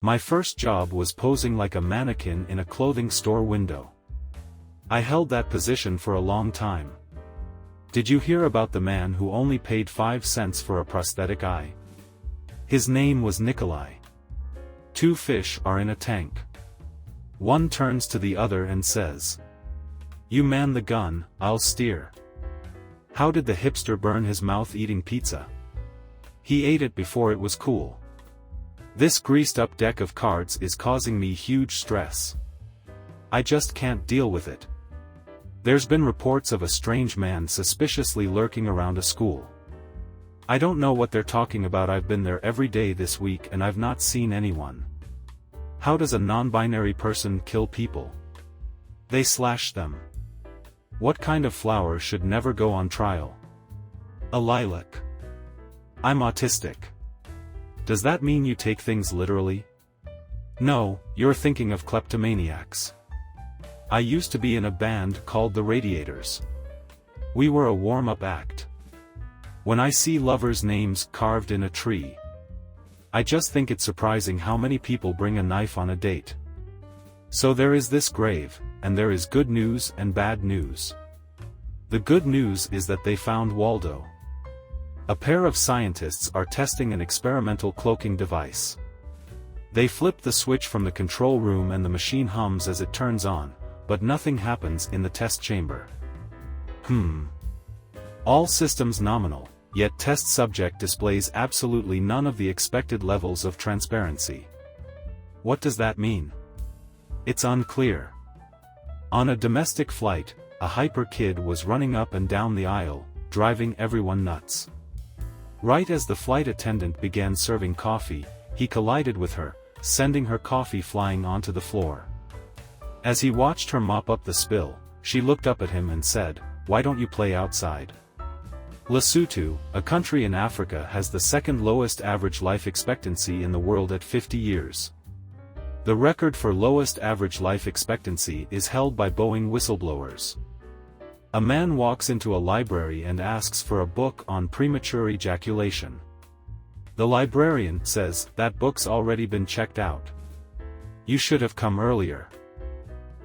My first job was posing like a mannequin in a clothing store window. I held that position for a long time. Did you hear about the man who only paid 5 cents for a prosthetic eye? His name was Nikolai. 2 fish are in a tank. One turns to the other and says, "You man the gun, I'll steer." How did the hipster burn his mouth eating pizza? He ate it before it was cool. This greased-up deck of cards is causing me huge stress. I just can't deal with it. There's been reports of a strange man suspiciously lurking around a school. I don't know what they're talking about. I've been there every day this week and I've not seen anyone. How does a non-binary person kill people? They slash them. What kind of flower should never go on trial? A lilac. I'm autistic. Does that mean you take things literally? No, you're thinking of kleptomaniacs. I used to be in a band called the Radiators. We were a warm-up act. When I see lovers' names carved in a tree, I just think it's surprising how many people bring a knife on a date. So there is this grave, and there is good news and bad news. The good news is that they found Waldo. A pair of scientists are testing an experimental cloaking device. They flip the switch from the control room and the machine hums as it turns on, but nothing happens in the test chamber. All systems nominal, yet test subject displays absolutely none of the expected levels of transparency. What does that mean? It's unclear. On a domestic flight, a hyper kid was running up and down the aisle, driving everyone nuts. Right as the flight attendant began serving coffee, he collided with her, sending her coffee flying onto the floor. As he watched her mop up the spill, she looked up at him and said, "Why don't you play outside?" Lesotho, a country in Africa, has the second lowest average life expectancy in the world at 50 years. The record for lowest average life expectancy is held by Boeing whistleblowers. A man walks into a library and asks for a book on premature ejaculation. The librarian says, "That book's already been checked out. You should have come earlier."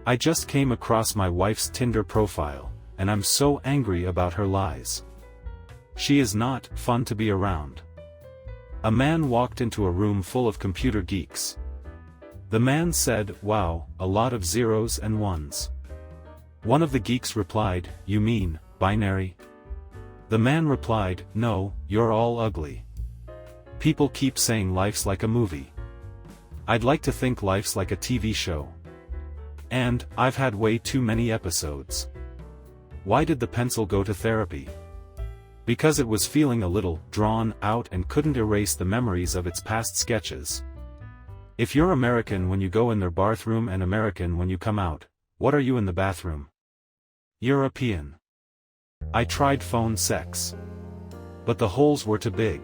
I just came across my wife's Tinder profile, and I'm so angry about her lies. She is not fun to be around. A man walked into a room full of computer geeks. The man said, "Wow, a lot of zeros and ones." One of the geeks replied, "You mean, binary?" The man replied, "No, you're all ugly. People keep saying life's like a movie. I'd like to think life's like a TV show. And, I've had way too many episodes." Why did the pencil go to therapy? Because it was feeling a little drawn out and couldn't erase the memories of its past sketches. If you're American when you go in their bathroom and American when you come out, what are you in the bathroom? European. I tried phone sex. But the holes were too big.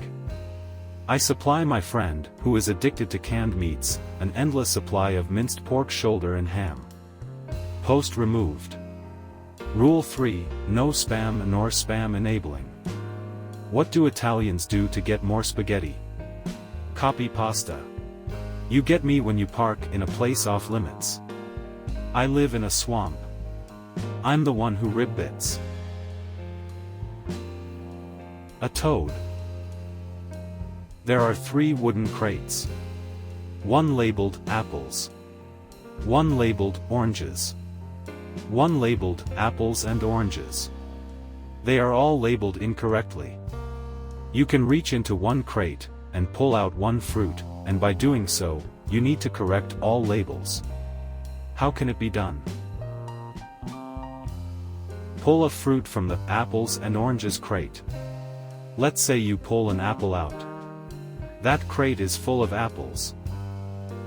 I supply my friend, who is addicted to canned meats, an endless supply of minced pork shoulder and ham. Post removed. Rule 3, no spam nor spam enabling. What do Italians do to get more spaghetti? Copy pasta. You get me when you park in a place off limits. I live in a swamp. I'm the one who rib bits. A toad. There are 3 wooden crates. One labeled apples. One labeled oranges. One labeled apples and oranges. They are all labeled incorrectly. You can reach into one crate and pull out one fruit, and by doing so, you need to correct all labels. How can it be done? Pull a fruit from the apples and oranges crate. Let's say you pull an apple out. That crate is full of apples.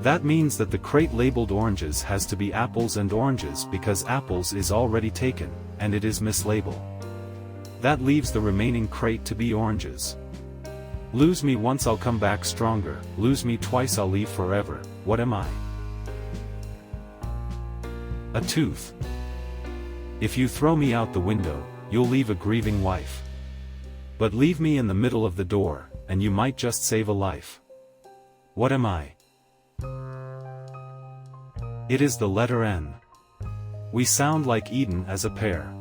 That means that the crate labeled oranges has to be apples and oranges because apples is already taken, and it is mislabeled. That leaves the remaining crate to be oranges. Lose me once I'll come back stronger, lose me twice I'll leave forever. What am I? A tooth. If you throw me out the window, you'll leave a grieving wife. But leave me in the middle of the door, and you might just save a life. What am I? It is the letter N. We sound like Eden as a pair.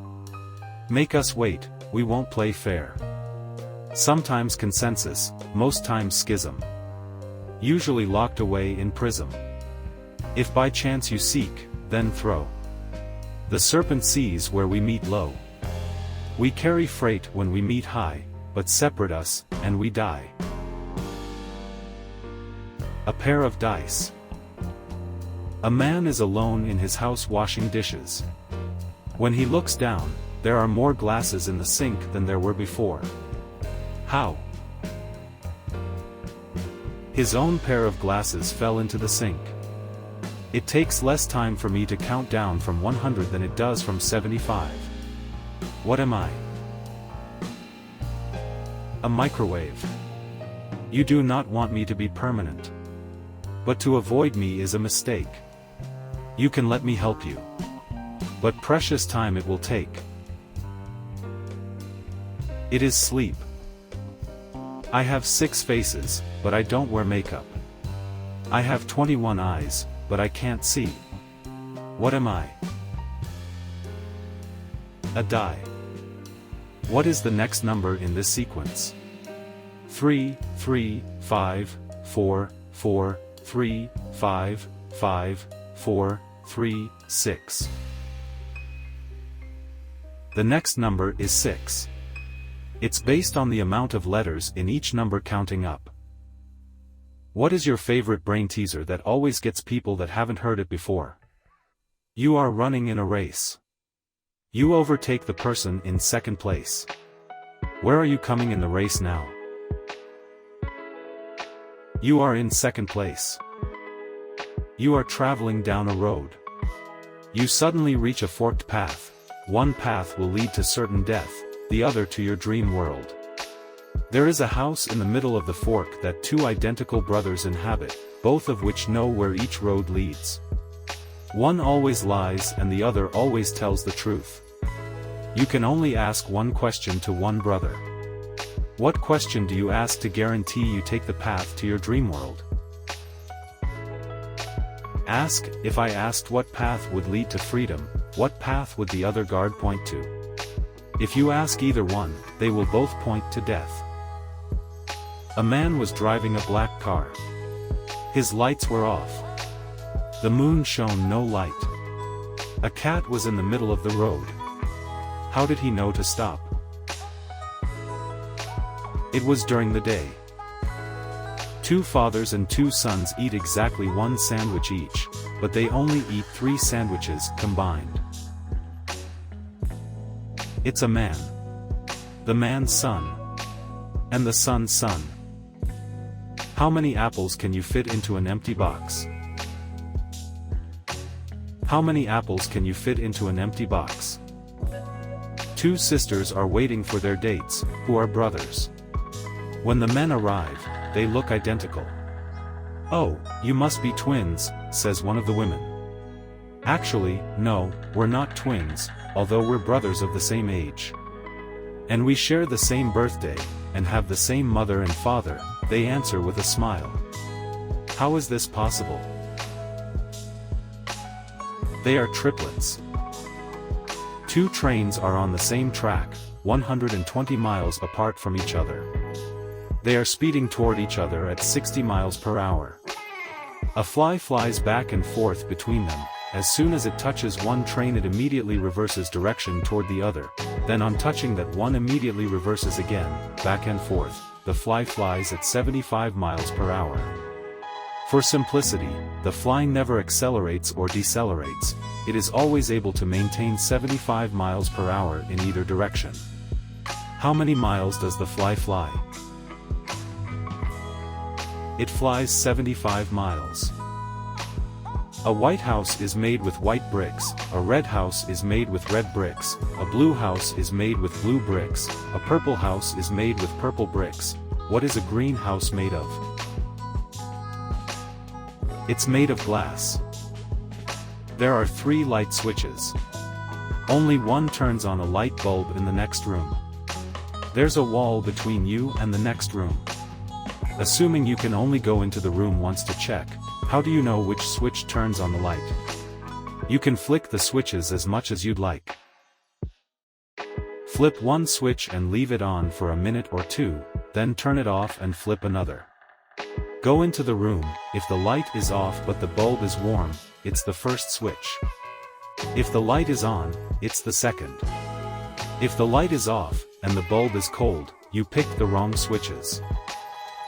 Make us wait, we won't play fair. Sometimes consensus, most times schism. Usually locked away in prism. If by chance you seek, then throw. The serpent sees where we meet low. We carry freight when we meet high, but separate us, and we die. A pair of dice. A man is alone in his house washing dishes. When he looks down, there are more glasses in the sink than there were before. How? His own pair of glasses fell into the sink. It takes less time for me to count down from 100 than it does from 75. What am I? A microwave. You do not want me to be permanent. But to avoid me is a mistake. You can let me help you. But precious time it will take. It is sleep. I have 6 faces, but I don't wear makeup. I have 21 eyes, but I can't see. What am I? A die. What is the next number in this sequence? 3, 3, 5, 4, 4, 3, 5, 5, 4, 3, 6. The next number is 6. It's based on the amount of letters in each number counting up. What is your favorite brain teaser that always gets people that haven't heard it before? You are running in a race. You overtake the person in second place. Where are you coming in the race now? You are in second place. You are traveling down a road. You suddenly reach a forked path. One path will lead to certain death, the other to your dream world. There is a house in the middle of the fork that 2 identical brothers inhabit, both of which know where each road leads. One always lies and the other always tells the truth. You can only ask one question to one brother. What question do you ask to guarantee you take the path to your dream world? Ask, if I asked what path would lead to freedom, what path would the other guard point to? If you ask either one, they will both point to death. A man was driving a black car. His lights were off. The moon shone no light. A cat was in the middle of the road. How did he know to stop? It was during the day. 2 fathers and 2 sons eat exactly 1 sandwich each, but they only eat 3 sandwiches combined. It's a man. The man's son. And the son's son. How many apples can you fit into an empty box? How many apples can you fit into an empty box? 2 sisters are waiting for their dates, who are brothers. When the men arrive, they look identical. Oh, you must be twins, says one of the women. Actually, no, we're not twins, although we're brothers of the same age. And we share the same birthday, and have the same mother and father, they answer with a smile. How is this possible? They are triplets. 2 trains are on the same track, 120 miles apart from each other. They are speeding toward each other at 60 miles per hour. A fly flies back and forth between them. As soon as it touches one train it immediately reverses direction toward the other, then on touching that one immediately reverses again, back and forth. The fly flies at 75 miles per hour. For simplicity, the fly never accelerates or decelerates, it is always able to maintain 75 miles per hour in either direction. How many miles does the fly fly? It flies 75 miles. A white house is made with white bricks, a red house is made with red bricks, a blue house is made with blue bricks, a purple house is made with purple bricks. What is a green house made of? It's made of glass. There are 3 light switches. Only one turns on a light bulb in the next room. There's a wall between you and the next room. Assuming you can only go into the room once to check, How do you know which switch turns on the light? You can flick the switches as much as you'd like. Flip one switch and leave it on for a minute or two, then turn it off and flip another. Go into the room. If the light is off but the bulb is warm, it's the first switch. If the light is on, it's the second. If the light is off, and the bulb is cold, you picked the wrong switches.